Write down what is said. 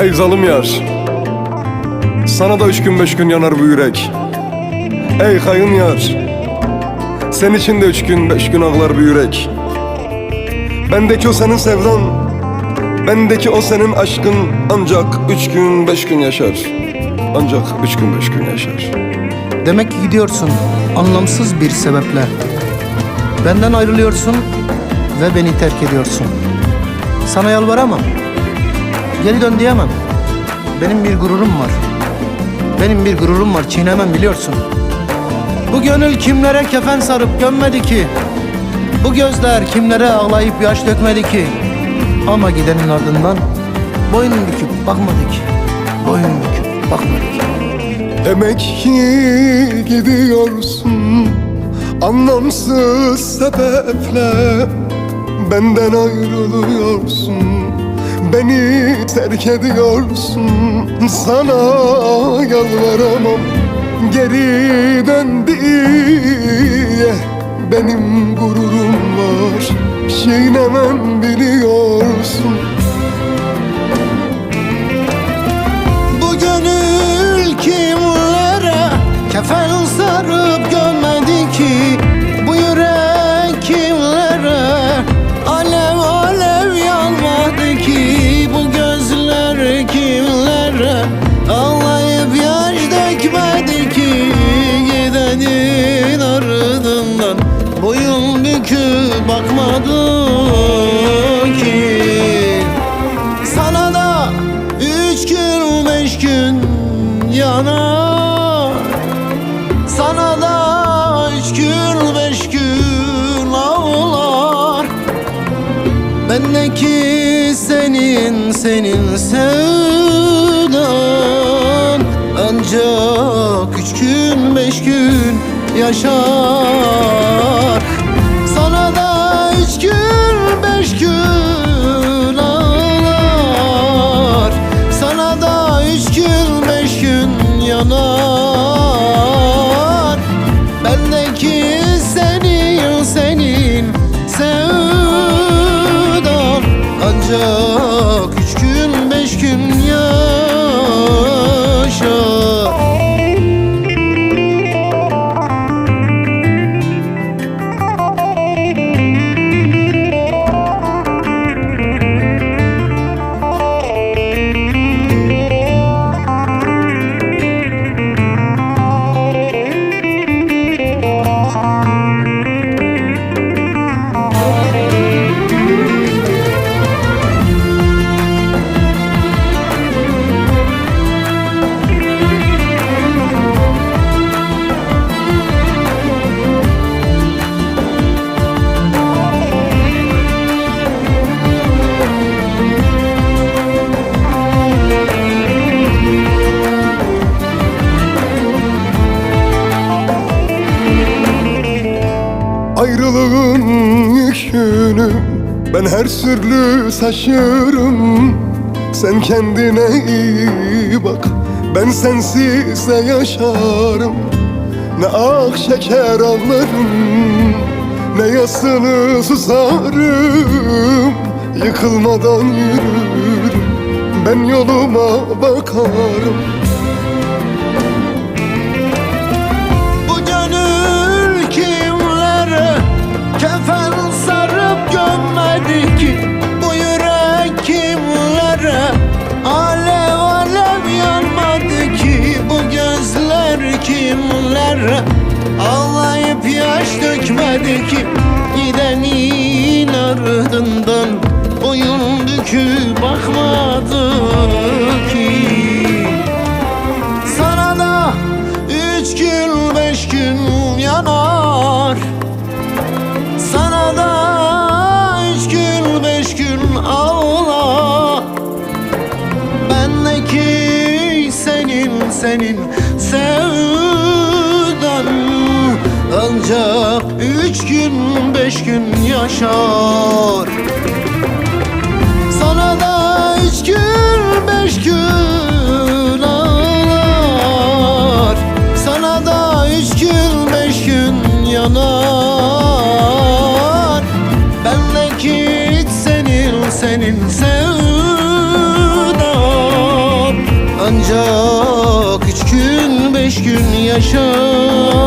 Ey zalim yar, sana da 3 gün 5 gün yanar bu yürek. Ey hayın yar, sen için de 3 gün 5 gün ağlar bu yürek. Bendeki o senin sevdan, bendeki o senin aşkın ancak 3 gün 5 gün yaşar. Ancak 3 gün 5 gün yaşar. Demek ki gidiyorsun anlamsız bir sebeple. Benden ayrılıyorsun ve beni terk ediyorsun. Sana yalvaramam, geri dön diyemem. Benim bir gururum var. Benim bir gururum var, çiğnemem biliyorsun. Bu gönül kimlere kefen sarıp gömmedi ki? Bu gözler kimlere ağlayıp yaş dökmedi ki? Ama gidenin ardından boyun büküp bakmadı ki. Boyun büküp bakmadı ki. Demek ki gidiyorsun anlamsız sebeple. Benden ayrılıyorsun, beni terk ediyorsun. Sana yalvaramam, geri dön diye. Benim gururum var, çiğnemem biliyorsun. Bu gönül kimlere kefen sarıp gömmedi ki? Bu yürek kimlere alev alev yanmadı ki? Bu gözler kimlere ağlayıp yaş dökmedi ki? Gidenin ardından boyun büküp bakmadı ki. Sana da 3 gün 5 gün yanar. Sana da 3 gün 5 gün ağlar. Bendeki senin sevdan ancak 3 gün 5 gün yaşar. Sana da 3 gün 5 gün ağlar. Sana da 3 gün 5 gün yanar. Bendeki senin sevdan ancak 3 gün 5 gün yaşar. Ayrılığın yükünü ben her türlü taşırım. Sen kendine iyi bak, ben sensiz de yaşarım. Ne ah şeker ağlarım, ne yasını susarım. Yıkılmadan yürürüm, ben yoluma bakarım. Kefen sarıp gömmedi ki? Bu yürek kimlere alev alev yanmadı ki? Bu gözler kimlere ağlayıp yaş dökmedi ki? Gidenin ardından boyun büküp bakmadı ki? Sana da 3 gün 5 gün yanar. Sana da 3 gün 5 gün ağla. Bendeki senin sevdan ancak 3 gün 5 gün yaşar. Sana da 3 gün 5 gün ağlar. Sana da 3 gün 5 gün yanar. Bendeki senin sevdan olacak, 3 gün 5 gün yaşar.